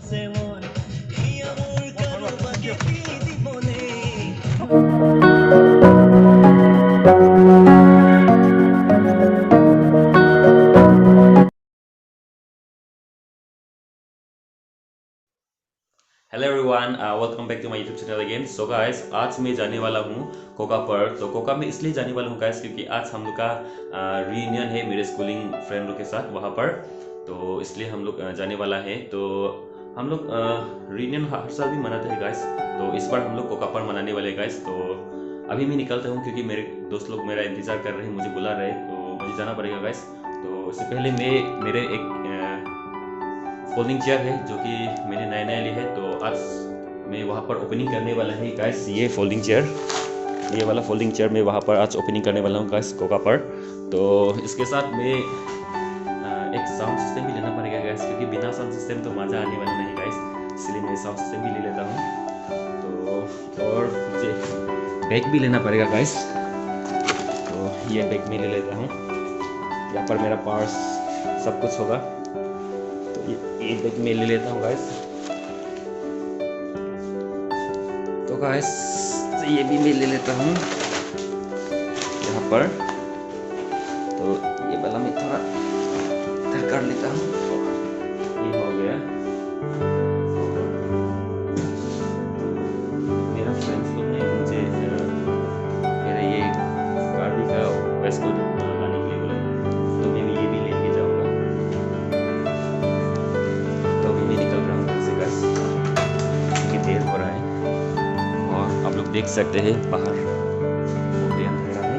Hello everyone, welcome back to my YouTube channel again. So guys, आज मैं जाने वाला हूँ कोका पर। तो कोका में इसलिए जाने वाला हूँ गाइस क्योंकि आज हम लोग का रीयूनियन है मेरे स्कूलिंग फ्रेंड लोग के साथ वहाँ पर। तो इसलिए हम लोग जाने वाला है। तो हम लोग रीयूनियन हर साल भी मनाते हैं गाइस। तो इस बार हम लोग कोका पर मनाने वाले गाइस। तो अभी मैं निकलता हूँ क्योंकि मेरे दोस्त लोग मेरा इंतज़ार कर रहे हैं, मुझे बुला रहे हैं, तो मुझे जाना पड़ेगा गाइस। तो इससे पहले मेरे एक फोल्डिंग चेयर है जो कि मैंने नया नया लिया है। तो आज मैं वहाँ पर ओपनिंग करने वाला है गाइस। ये फोल्डिंग चेयर, ये वाला फोल्डिंग चेयर मैं वहाँ पर आज ओपनिंग करने वाला हूँ गाइस कोका पर। तो इसके साथ मैं एक साउंड सिस्टम भी लेना पड़ेगा गाइस क्योंकि बिना साउंड सिस्टम तो मज़ा आने वाला नहीं गाइस, इसलिए मैं साउंड सिस्टम भी ले लेता हूँ। तो और मुझे बैग भी लेना पड़ेगा गाइस। तो ये बैग में ले लेता हूँ, यहाँ पर मेरा पर्स सब कुछ होगा। ये बैग में ले लेता हूँ गाइस। तो गाइस ये भी मैं ले लेता हूँ यहाँ पर। तो ये वाला मैं थोड़ा इधर कर लेता हूँ। ये हो गया। मेरा फ्रेंड्स लोग ने मुझे मेरा ये गाड़ी का वेस्ट को लाने के लिए बोला, तो मैं ये भी लेके जाऊँगा। तो अभी मैं निकल रहा हूँ घर से गाइस क्योंकि देर हो रहा है। और आप लोग देख सकते हैं बाहर बहुत अंधेरा है।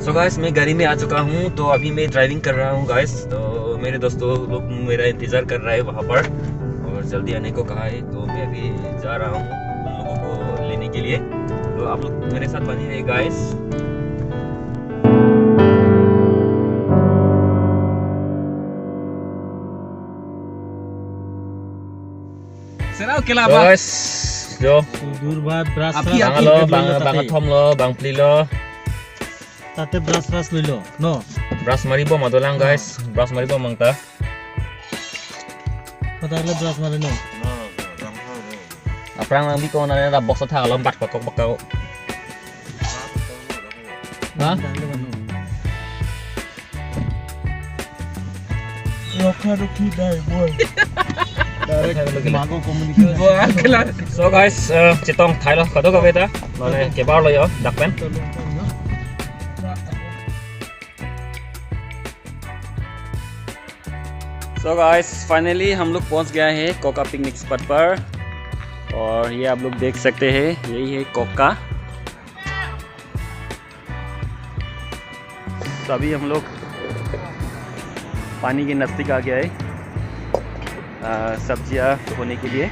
सो गाइस मैं गाड़ी में आ चुका हूँ। तो अभी मैं ड्राइविंग कर रहा हूँ गाइस। तो मेरे दोस्तों लोग मेरा इंतज़ार कर रहा है वहाँ पर और जल्दी आने को कहा है। तो मैं अभी जा रहा हूँ उन लोगों को लेने के लिए। तो आप लोग मेरे साथ बने रहिए guys. Guys, jo. Bang thom lo, bang pli lo. Tate brush lilo, no. Brush maribo madolang guys, brush maribo mangta. Padahal brush mari no. Aprang lang bi ko na na box sa alam bat bakok. Ha? Rokhi dai boy. So guys, chitong thai lo kado ka beta, nole kebar lo yo dakpen. So guys, finally हम लोग पहुंच गए हैं Coca picnic spot पर। और ये आप लोग देख सकते हैं, यही है कोका। तो अभी हम लोग पानी के नज़दीक आ गया है सब्जियां धोने के लिए।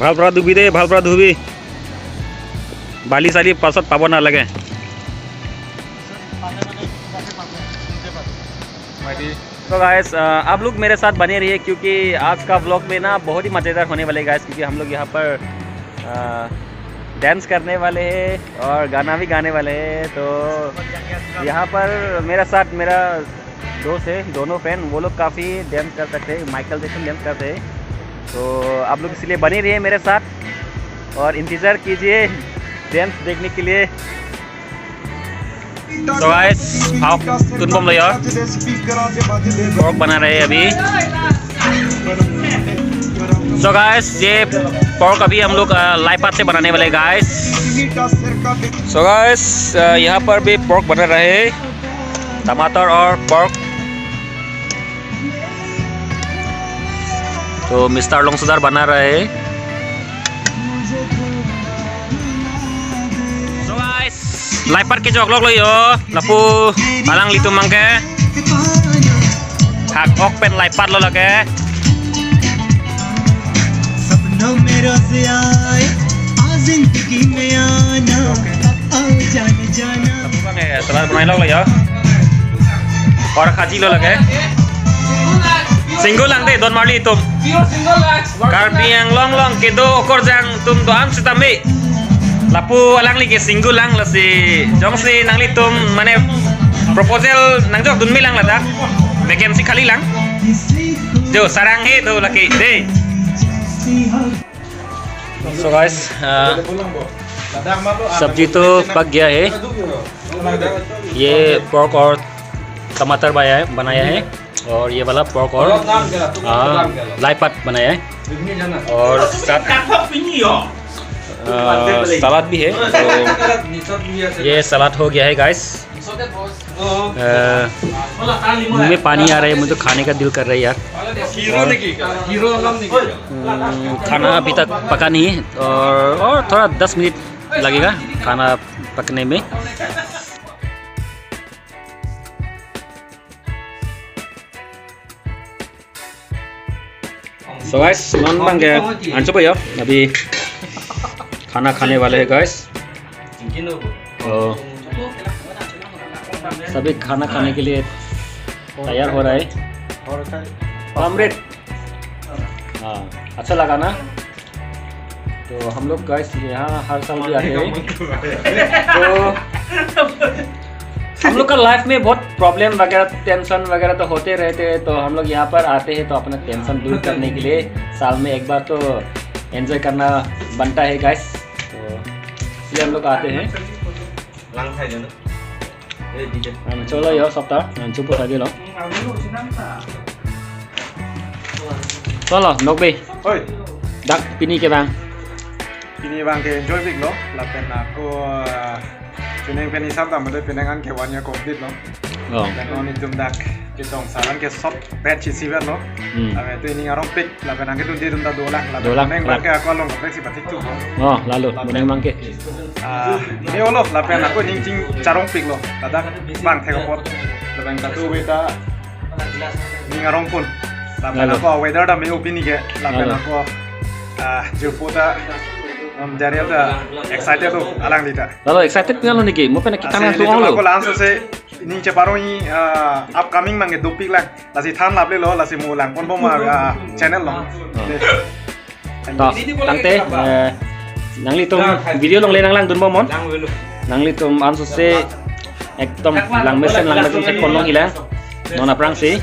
ভাল পৰা ধুবি দেই, ভাল পৰা ধুবি, বালি চালি পাছত পাব নালাগে। तो गाइस आप लोग मेरे साथ बने रहिए क्योंकि आज का व्लॉग में ना बहुत ही मज़ेदार होने वाले गाइस, क्योंकि हम लोग यहाँ पर डांस करने वाले हैं और गाना भी गाने वाले हैं। तो यहाँ पर मेरे साथ मेरा दोस्त है, दोनों फ्रेंड, वो लोग काफ़ी डांस कर सकते हैं, माइकल जैक्सन डांस करते हैं। तो आप लोग इसलिए बने रहिए मेरे साथ और इंतज़ार कीजिए डांस देखने के लिए। So guys, आओ तुम ले यार, pork बना रहे हैं अभी। So guys, ये pork अभी हम लोग लाइपात से बनाने वाले guys। So guys, यहाँ पर भी pork बना रहे हैं, टमाटर और pork। तो मिस्टर लोंगसुदार बना रहे हैं। So guys, लाइपात के जो लोग लो यो, लापू बाlang लिटू मंगे, हाक ऑक पेन लाइपात लो लगे। सपनों में रोज़ आए, आ जिंदगी में आना, आओ जाने जाना। सलाद बनाए लो यो, और खाजी लो लगे। Single lang deh, don marli tum. Karpi yang long long kedo okor jang tum doang setami. Lapu alang li ke single lang la si jong si nang li tum mane proposal nang jok dun mi lang la dak. Vacancy khali lang. Jo sarang he do laki de. So guys, सब्जी तो पक गया है। ये pork और टमाटर बनाया है और ये वाला pork और लाइपात बनाया है और साथ सलाद भी है। तो ये सलाद हो गया है गाइस। मुंह में पानी आ रहा है, मुझे खाने का दिल कर रहा है यार। खाना अभी तक पका नहीं है और थोड़ा 10 मिनट लगेगा खाना पकने में। So guys, non bang ya, coba ya, अभी खाना खाने वाले हैं guys। तो सभी खाना खाने के लिए तैयार हो रहा है। ऑमलेट, हाँ अच्छा लगा ना। तो हम लोग गाइस यहाँ हर साल भी आते हैं। तो हम लोग का लाइफ में बहुत प्रॉब्लम वगैरह टेंशन वगैरह तो होते रहते हैं। तो हम लोग यहाँ पर आते हैं तो अपना टेंशन दूर करने के लिए साल में एक बार तो एंजॉय करना बनता है गाइस। तो इसलिए हम लोग आते हैं। चलो यो सप्ताह चुप लगे लो। चलो नोबे dak pini ke bang ke enjoy big lo la pena ko chuneng peni sab da made penangan ke wanya complete lo dan on itum dak ke tong salan ke sop pet chi siver lo ame tu ini arong pick la penang ke tu dia dum da dolak la neng bang ke aku long ke si patik tu lalu neng bang ke ini olo la pena ko ning ting charong pick lo dak bang the ko pot la bang ka tu weta ning arong pun la pena ko weather da me opini ke la pena ko jupota dari ada excited tuh alang dita. Lalu excited kan lo niki, mau pernah kita langsung lo. Aku langsung se ini ceparo ini upcoming mange dopik lang, lasi than lap le lo, lasi mu lang pon pon channel lo. Toh, tangte, nangli tum video long le nang dun bomon. Nangli tum langsung se ekdom lang mesen se kon long hilang, nona prang sih.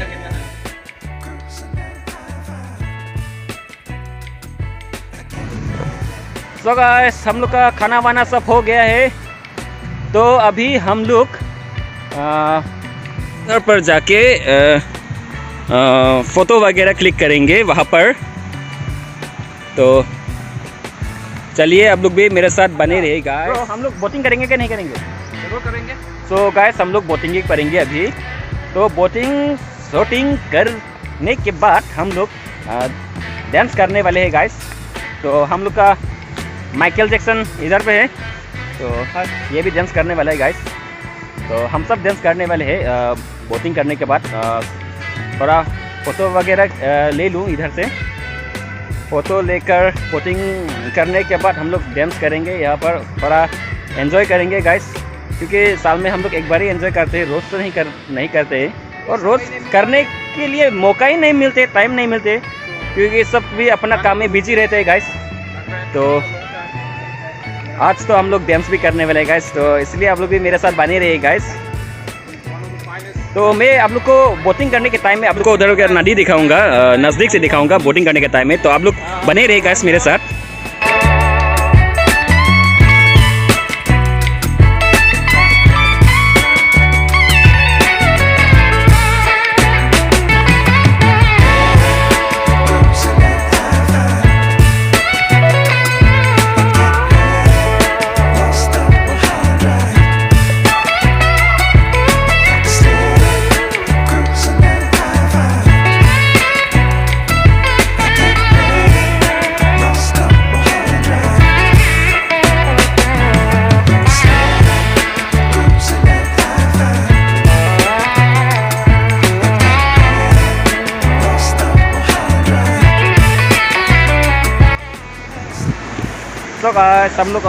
तो guys हम लोग का खाना वाना सब हो गया है। तो अभी हम लोग घर पर जाके फ़ोटो वगैरह क्लिक करेंगे वहाँ पर। तो चलिए आप लोग भी मेरे साथ बने रहिए गाइस। तो हम लोग बोटिंग करेंगे क्या नहीं करेंगे? जरूर करेंगे। सो गाइस हम लोग बोटिंग ही करेंगे अभी। तो बोटिंग शूटिंग करने के बाद हम लोग डांस करने वाले हैं गाइस। तो हम लोग का माइकल जैक्सन इधर पे है, तो ये भी डांस करने वाला है गाइस। तो हम सब डांस करने वाले हैं। बोटिंग करने के बाद थोड़ा फ़ोटो वगैरह ले लूँ इधर से। फ़ोटो लेकर बोटिंग करने के बाद हम लोग डांस करेंगे, यहाँ पर थोड़ा एंजॉय करेंगे गाइस। क्योंकि साल में हम लोग एक बार ही एंजॉय करते हैं, रोज़ तो नहीं करते। और रोज़ करने के लिए मौका ही नहीं मिलते, टाइम नहीं मिलते, क्योंकि सब भी अपना काम में बिजी रहते हैं गाइस। तो आज तो हम लोग डांस भी करने वाले गाइस, तो इसलिए आप लोग भी मेरे साथ बने रहिए गाइस। तो मैं आप लोग को बोटिंग करने के टाइम में आप लोग को उधर उधर नदी दिखाऊंगा, नज़दीक से दिखाऊंगा बोटिंग करने के टाइम में। तो आप लोग बने रहिए गाइस मेरे साथ। गाइस हम लोग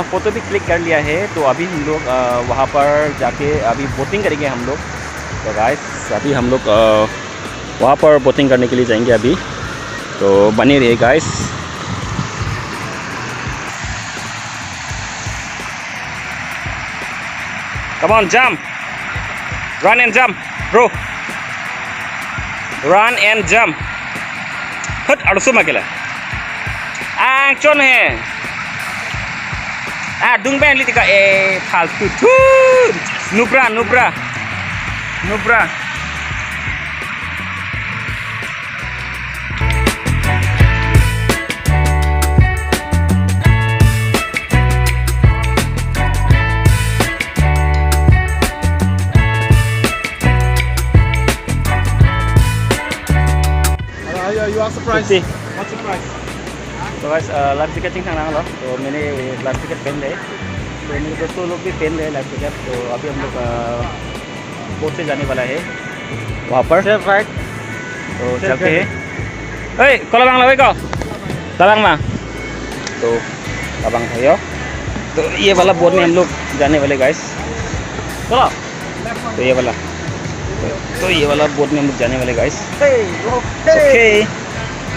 फ़ोटो भी क्लिक कर लिया है, तो अभी हम लोग वहाँ पर जाके अभी बोटिंग करेंगे हम लोग। तो गाइस अभी हम लोग वहाँ पर बोटिंग करने के लिए जाएंगे अभी, तो बने रहिए guys. Come on, jump, run and jump, bro, run and jump. हट अड़सो मकेला आंचोन है दुंग बैन लिटिका ए फालतू थू Nubra Nubra Nubra. You are surprised. What surprise? तो गाइस लाइफ जैकेट खाना होगा, तो मैंने लाइफ जैकेट पहन ले, तो मेरे दोस्तों लोग भी पहन रहे लाइफ जैकेट। तो अभी हम लोग बोट से जाने वाला है वहाँ पर, राइट? तो चलते हैं। ओए कलाबांग लगे को तलांग मा, तो तलांग भयो, तो ये वाला बोट में हम लोग जाने वाले गाइस। चलो तो ये वाला, तो ये वाला बोट में हम लोग जाने वाले guys.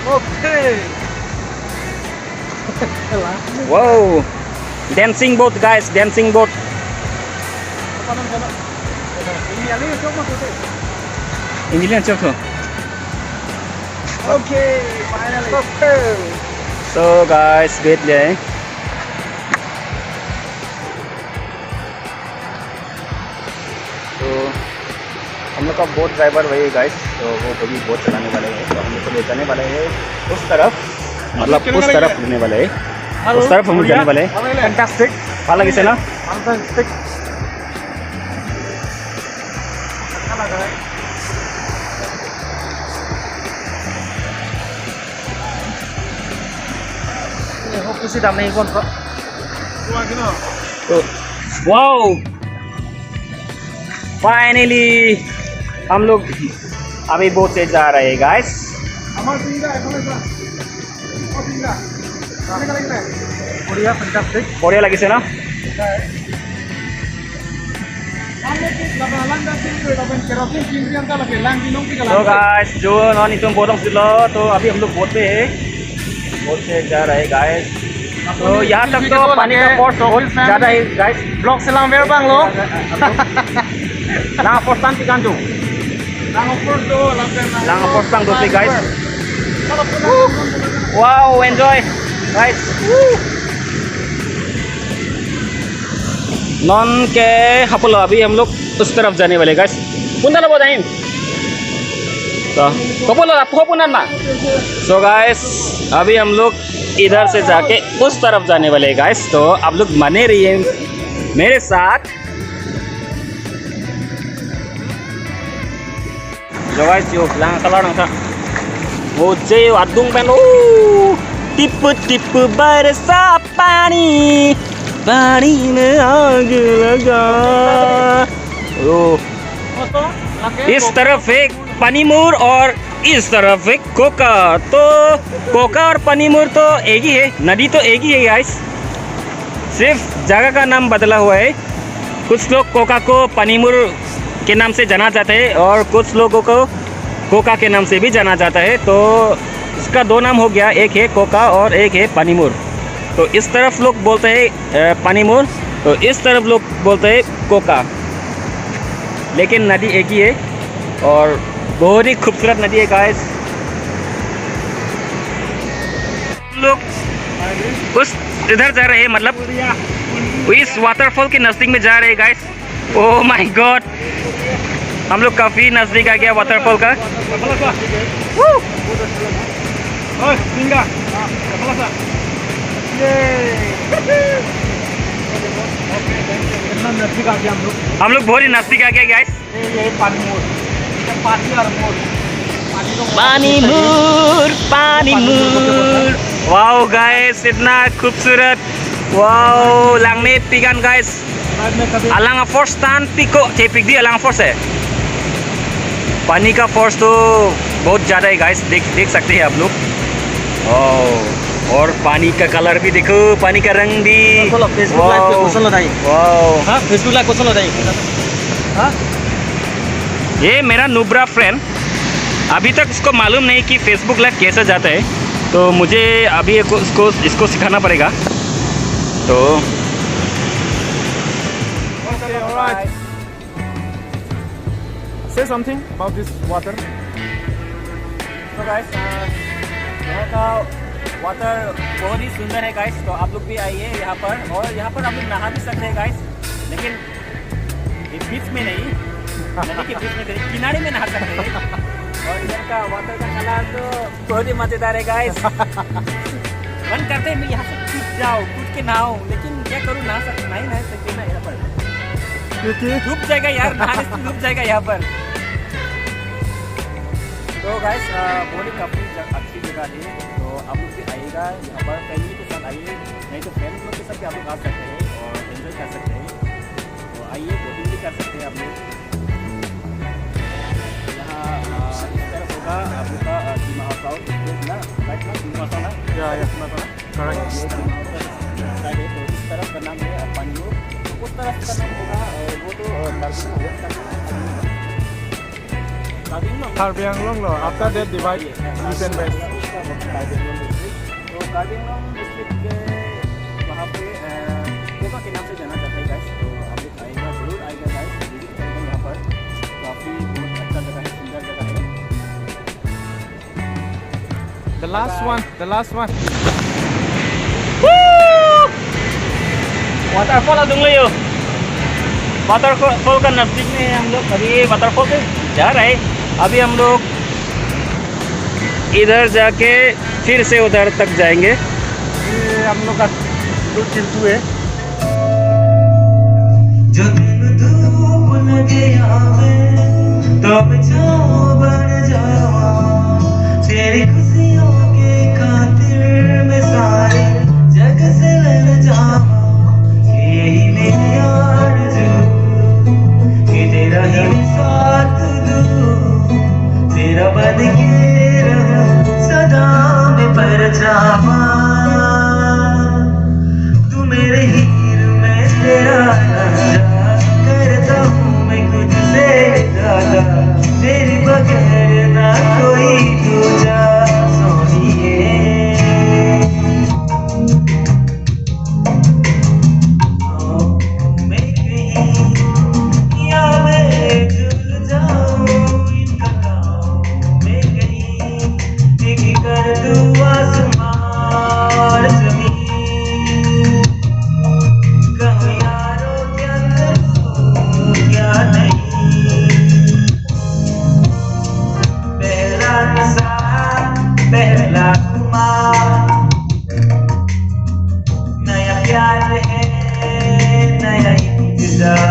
Okay wow, dancing boat guys, dancing boat. Ini cok tuh. Okay, finally. So guys, wait deh. तो हम लोग का बोट ड्राइवर वही गाइस, तो वो भी बोट चलाने वाले हैं, तो हम लोग को ले जाने वाले हैं उस तरफ, मतलब उस तरफ लेने वाले हैं, उस तरफ हम लोग जाने वाले हैं। फैंटास्टिक ভাল লাগিছে না? Fantastic. किसी दाम नहीं कौन सा तो वाओ, फाइनली हम लोग अभी बोट से जा रहे हैं गाइस। बढ़िया फैंटास्टिक बढ़िया লাগিছে ना? तो गाइस जो नॉन इतम बोटम से लो, तो अभी हम लोग बोट पे है, बोट से जा रहे हैं गाइस। तो यहाँ तक तो पानी का फोर्स ज़्यादा है गाइस। ब्लॉग से लाम बang lo Lang फोर्स तान पिकान जो lang फोर्स तान दोस्ती guys. Wow enjoy guys. Non के हपलो अभी हम लोग उस तरफ जाने वाले गाइस। पुनः ना बताएं तो कपलो आपको पुनः ना। सो गाइस अभी हम लोग इधर से जाके उस तरफ जाने वाले गाइस, तो आप लोग बने रहिए मेरे साथ। जो गाइस जो लांग कलर ना था वो जे अदुंग पेन, ओ टिप टिप बरसा पानी, पानी में आग लगा। ओ इस तरफ एक पनीमुर और इस तरफ एक कोका, तो कोका और पनीमुर तो एक ही है, नदी तो एक ही है गाइस, सिर्फ जगह का नाम बदला हुआ है। कुछ लोग कोका को पनीमुर के नाम से जाना जाते हैं और कुछ लोगों को कोका के नाम से भी जाना जाता है। तो इसका दो नाम हो गया, एक है कोका और एक है पनीमुर। तो इस तरफ लोग बोलते हैं पनीमुर, तो इस तरफ लोग बोलते हैं कोका, लेकिन नदी एक ही है और बहुत ही खूबसूरत नदी है गाइस। लोग उस इधर जा रहे हैं, मतलब इस वाटरफॉल के नज़दीक में जा रहे हैं गाइस। ओह माय गॉड, हम लोग काफ़ी नज़दीक आ गया वाटरफॉल का। हम लोग बहुत ही नज़दीक आ गए गाइस। पानीमुर, पानीमुर, वाओ गाइस इतना खूबसूरत, वाओ लांगने पिकान गाइस। अलांगा फोर्स तान पिको पिक दी अलांगा फोर्स है। पानी का फोर्स तो बहुत ज़्यादा है गाइस, देख सकते हैं आप लोग। ओह और पानी का कलर भी देखो, पानी का रंग भी। फेसबुक लाइव पे क्वेश्चन लगाई। वाओ, हाँ फेसबुक लाइव क्वेश्चन लगाई। हाँ ये मेरा नुब्रा फ्रेंड, अभी तक उसको मालूम नहीं कि फेसबुक लाइव कैसे जाता है, तो मुझे अभी इसको सिखाना पड़ेगा। तो Okay, all right. Say something about this water. तो गाइस यहाँ का वाटर बहुत ही सुंदर है गाइस, तो आप लोग भी आइए यहाँ पर, और यहाँ पर आप लोग नहा भी सकते हैं गाइस, लेकिन बीच में नहीं, नदी के बीच में नहीं, किनारे में नहा सकते हैं। और इधर का वाटर का कलर तो बहुत ही मज़ेदार है गाइस। मन करते हैं मैं यहाँ से कूद जाऊँ, कूद के नहाऊँ, लेकिन क्या करूँ, नहा सकते ना यहाँ पर, क्योंकि डूब जाएगा यार, नहाने से डूब जाएगा यहाँ पर। तो गाइस बहुत ही काफ़ी अच्छी जगह है, तो आप लोग भी आइएगा यहाँ पर, फैमिली के साथ आइए, नहीं तो फ्रेंड्स लोग के साथ भी आप लोग आ सकते हैं और एंजॉय कर सकते हैं। तो आइए, बोटिंग भी कर सकते हैं आप लोग। यहाँ इस तरफ होगा आप लोग का सीमा हाउस ना, राइट ना, सीमा हाउस ना, correct. ये सीमा हाउस साइड है, तो इस तरफ का नाम है पानियो, तो उस तरफ का नाम होगा वो तो Karbi Anglong lo. After that divide east and west. तो कार्बी आंगलोंग डिस्ट्रिक्ट के वहाँ पे कोका के नाम से जाना जाता है गाइस, तो आप लोग आएगा, जरूर आएगा गाइस, विजिट करेंगे यहाँ पर, काफ़ी बहुत अच्छा जगह है, सुंदर जगह है। The last one. The last one. Waterfall दुंगलियो, वाटरफॉल का नजदीक में हम लोग अभी वाटरफॉल पे जा रहे हैं। अभी हम लोग इधर जाके फिर से उधर तक जाएंगे। ये हम लोग का चिंटू है। जो दिन धूप लगे आवे तब छाँव बन जावा, तेरी खुशियों के खातिर मैं सारे जग से लड़ जावा। यही मेरी आरज़ू कि तेरा ही साथ दूँ, तेरा बन के रहूं सदा मैं परछावा। तू मेरे हीर में तेरा राजा, करता हूँ मैं खुद से ज्यादा, तेरे बगैर ना कोई दूजा सोनिए। मैं कहीं या मैं झूल जाऊँ इनका गाँव में कहीं, एक कर दूँ आसमां और ज़मीन। कहूँ यारो क्या करूँ क्या नहीं, पहला नशा पहला खुमार, नया प्यार है नया इंतजार।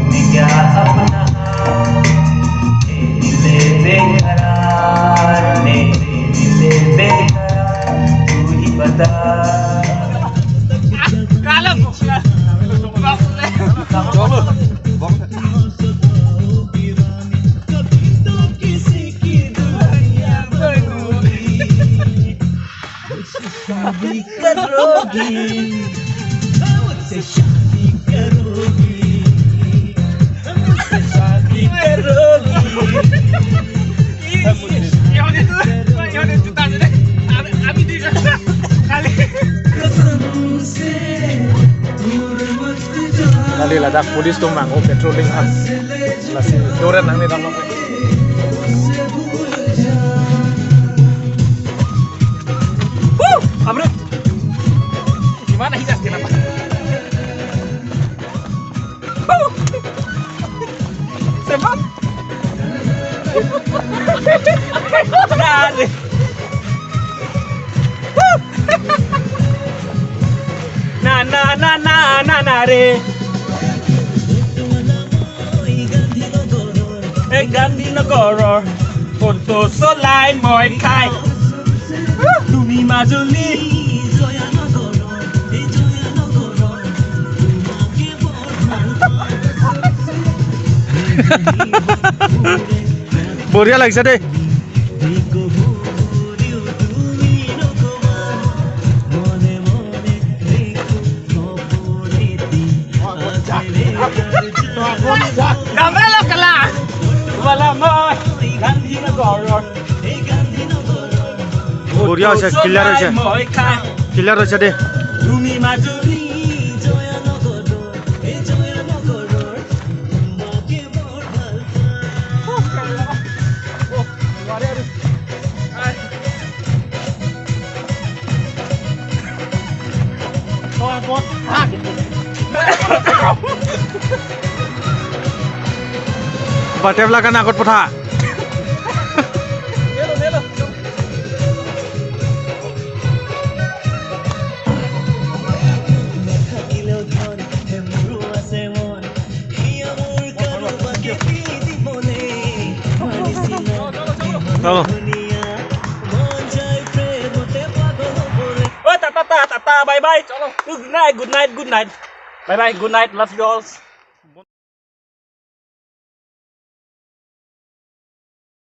मैं क्या अपना तेरे लिए बेकरार, मेरे लिए बेकरार, तू ही बता। शादी करोगी मुझसे, शादी करोगी मुझसे, शादी करोगी। कसम से दूर मत जा। Kali ladak Buddhis tumang o patrolling an. Lasi doren nang ni dalam. Amro, gimana hidas kenapa? Sebat. Na re. Gandhi Nagoro, Ponto Solai Moi Kai, Lumi Mazuli. बढ़िया लग से दे। বঢ়িয়া হৈছে ক্লিয়াৰ হৈছে ক্লিয়াৰ হৈছে দেই তুমি মাজুলী বাটেবিলাক কাৰণে আগত পঠা চলো Tata, bye bye. Good night, good night, good night. Bye bye, good night. Love you all.